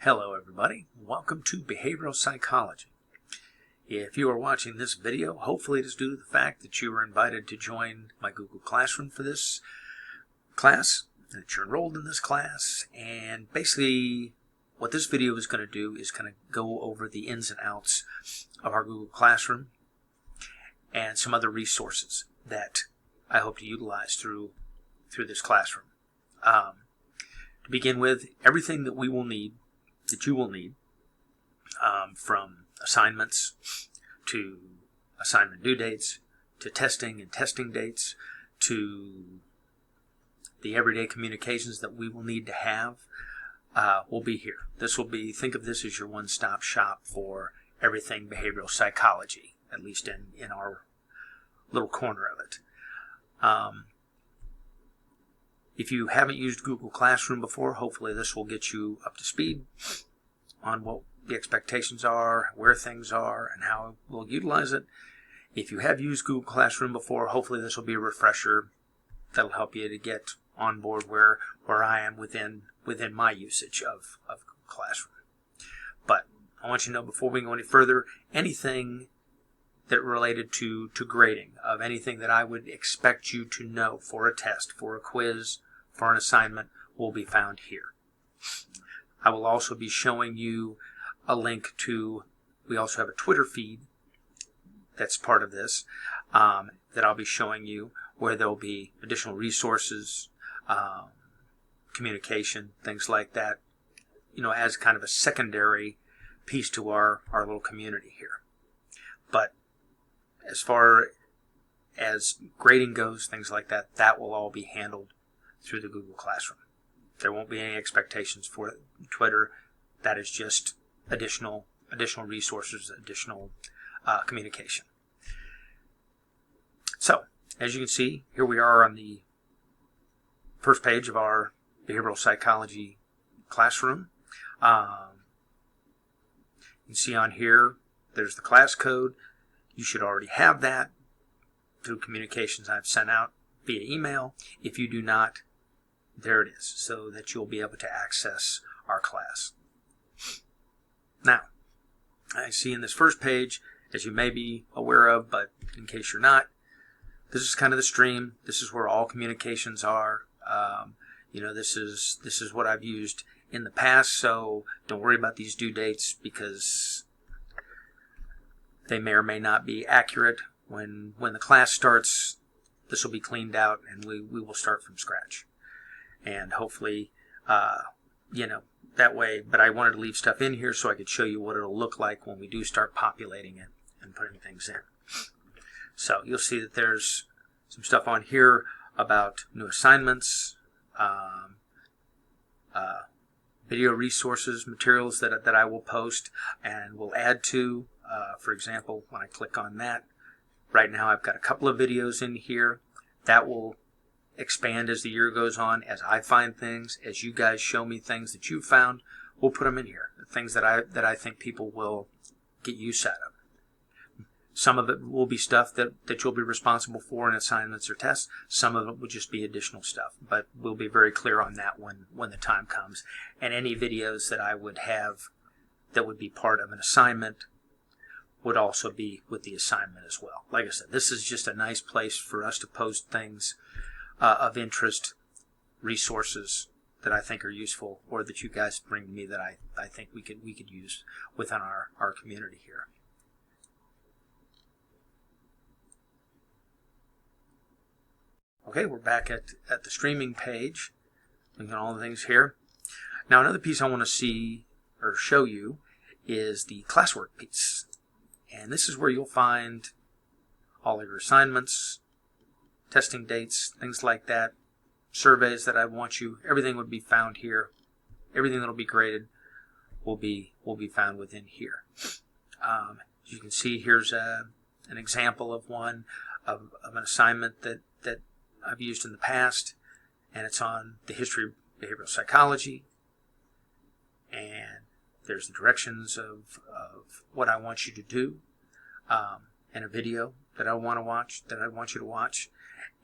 Hello everybody, welcome to Behavioral Psychology. If you are watching this video, hopefully it is due to the fact that you were invited to join my Google Classroom for this class, that you're enrolled in this class, and basically what this video is going to do is kind of go over the ins and outs of our Google Classroom and some other resources that I hope to utilize through this classroom. To begin with, everything that you will need, from assignments to assignment due dates to testing and testing dates to the everyday communications that we will need to have, will be here. Think of this as your one-stop shop for everything behavioral psychology, at least in our little corner of it. If you haven't used Google Classroom before, hopefully this will get you up to speed on what the expectations are, where things are, and how we'll utilize it. If you have used Google Classroom before, hopefully this will be a refresher that'll help you to get on board where I am within my usage of Google Classroom. But I want you to know, before we go any further, anything that related to grading, of anything that I would expect you to know for a test, for a quiz, for an assignment, will be found here. I will also be showing you a link to, we also have a Twitter feed that's part of this, that I'll be showing you, where there'll be additional resources, communication, things like that, as kind of a secondary piece to our little community here. But as far as grading goes, things like that, that will all be handled through the Google Classroom. There won't be any expectations for Twitter. That is just additional resources, additional communication. So, as you can see, here we are on the first page of our Behavioral Psychology classroom. You can see on here, there's the class code. You should already have that through communications I've sent out via email. If you do not, there it is, so that you'll be able to access our class. Now, I see in this first page, as you may be aware of, but in case you're not, this is kind of the stream. This is where all communications are. This is what I've used in the past, so don't worry about these due dates, because they may or may not be accurate. When the class starts, this will be cleaned out, and we will start from scratch. And hopefully, that way, but I wanted to leave stuff in here so I could show you what it'll look like when we do start populating it and putting things in. So you'll see that there's some stuff on here about new assignments, video resources, materials that I will post and will add to. For example, when I click on that, right now I've got a couple of videos in here that will expand as the year goes on. As I find things, as you guys show me things that you found, we'll put them in here. Things that I think people will get use out of. Some of it will be stuff that you'll be responsible for in assignments or tests. Some of it will just be additional stuff. But we'll be very clear on that when the time comes. And any videos that I would have that would be part of an assignment would also be with the assignment as well. Like I said, this is just a nice place for us to post things of interest, resources that I think are useful, or that you guys bring to me that I think we could use within our community here. Okay, we're back at the streaming page. Looking at all the things here. Now, another piece I want to see or show you is the classwork piece. And this is where you'll find all of your assignments, testing dates, things like that, surveys that I want you. Everything would be found here. Everything that will be graded will be found within here. As you can see, here's an example of one of an assignment that I've used in the past, and it's on the history of behavioral psychology. And there's the directions of what I want you to do, and a video that I want you to watch.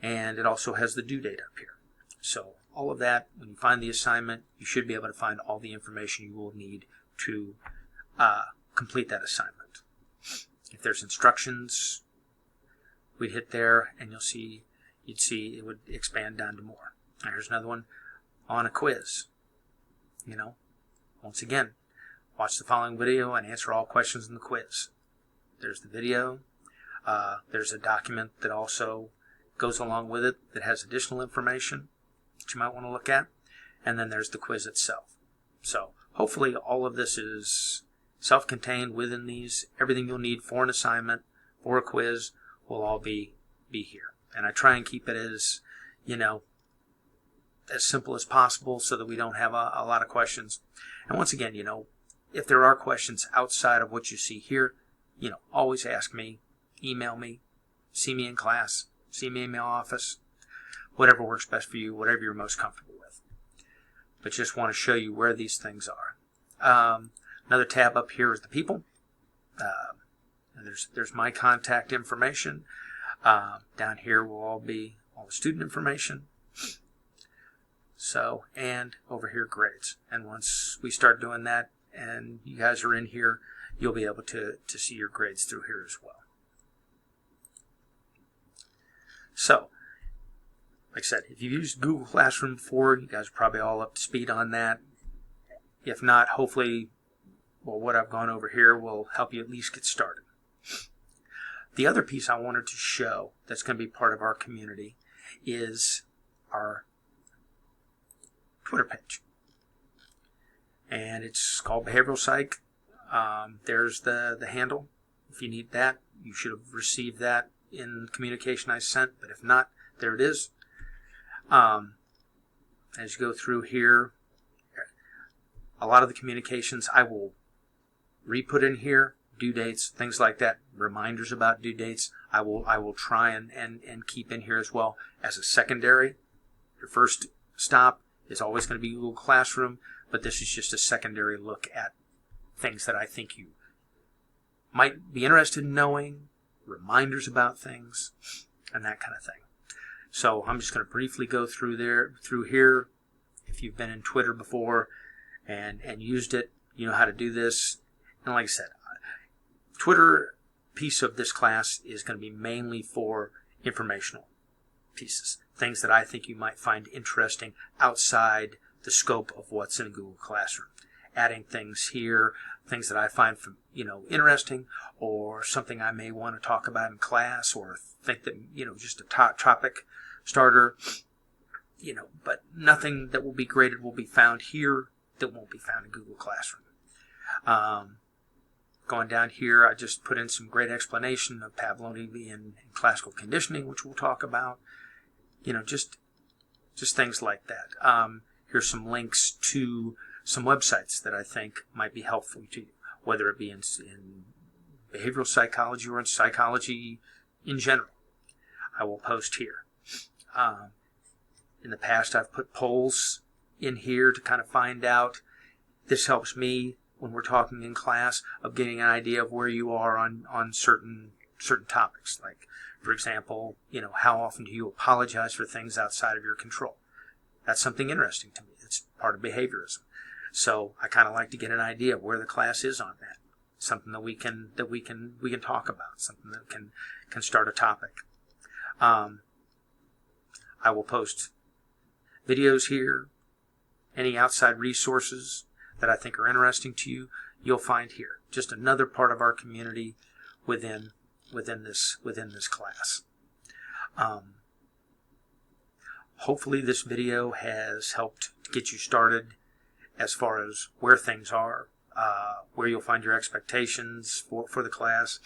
And it also has the due date up here. So all of that, when you find the assignment, you should be able to find all the information you will need to complete that assignment. If there's instructions, we'd hit there, and you'd see it would expand down to more. And here's another one on a quiz. Once again, watch the following video and answer all questions in the quiz. There's the video. There's a document that also goes along with it that has additional information that you might want to look at. And then there's the quiz itself. So hopefully all of this is self-contained within these. Everything you'll need for an assignment, for a quiz, will all be here. And I try and keep it as simple as possible so that we don't have a lot of questions. And once again, if there are questions outside of what you see here, always ask me, email me, see me in class, see me in my office, whatever works best for you, whatever you're most comfortable with. But just want to show you where these things are. Another tab up here is the people. And there's my contact information. Down here will all be all the student information. So, and over here, grades. And once we start doing that and you guys are in here, you'll be able to see your grades through here as well. So, like I said, if you've used Google Classroom before, you guys are probably all up to speed on that. If not, hopefully, what I've gone over here will help you at least get started. The other piece I wanted to show that's going to be part of our community is our Twitter page. And it's called Behavioral Psych. There's the handle. If you need that, you should have received that in communication I sent, but if not, there it is. As you go through here, a lot of the communications I will re-put in here, due dates, things like that, reminders about due dates, I will try and keep in here as well as a secondary. Your first stop is always going to be Google Classroom, but this is just a secondary look at things that I think you might be interested in knowing, reminders about things, and that kind of thing. So I'm just going to briefly go through here. If you've been in Twitter before and used it, you know how to do this. And like I said, Twitter piece of this class is going to be mainly for informational pieces, things that I think you might find interesting outside the scope of what's in Google Classroom. Adding things here, things that I find interesting, or something I may want to talk about in class, or think that just a topic starter, but nothing that will be graded will be found here that won't be found in Google Classroom. Going down here, I just put in some great explanation of Pavlovian and classical conditioning, which we'll talk about. Just things like that. Here's some links to some websites that I think might be helpful to you, whether it be in behavioral psychology or in psychology in general. I will post here. In the past, I've put polls in here to kind of find out. This helps me when we're talking in class of getting an idea of where you are on certain topics. Like, for example, how often do you apologize for things outside of your control? That's something interesting to me. It's part of behaviorism. So I kind of like to get an idea of where the class is on that. Something that we can talk about. Something that can start a topic. I will post videos here. Any outside resources that I think are interesting to you, you'll find here. Just another part of our community within this class. Hopefully this video has helped get you started as far as where things are, where you'll find your expectations for the class,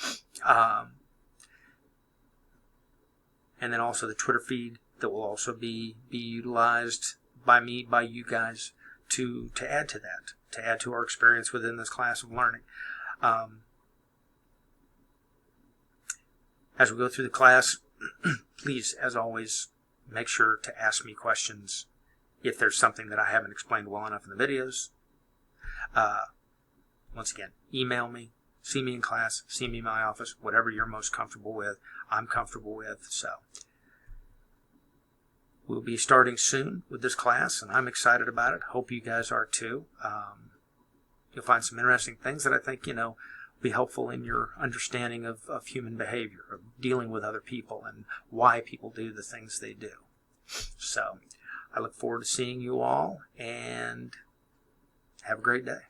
and then also the Twitter feed that will also be utilized by me, by you guys, to add to that, to add to our experience within this class of learning. As we go through the class, please, as always, make sure to ask me questions if there's something that I haven't explained well enough in the videos. Once again, email me, see me in class, see me in my office, whatever you're most comfortable with, I'm comfortable with. So We'll be starting soon with this class, and I'm excited about it. Hope you guys are too. You'll find some interesting things that I think, will be helpful in your understanding of human behavior, of dealing with other people, and why people do the things they do. So I look forward to seeing you all, and have a great day.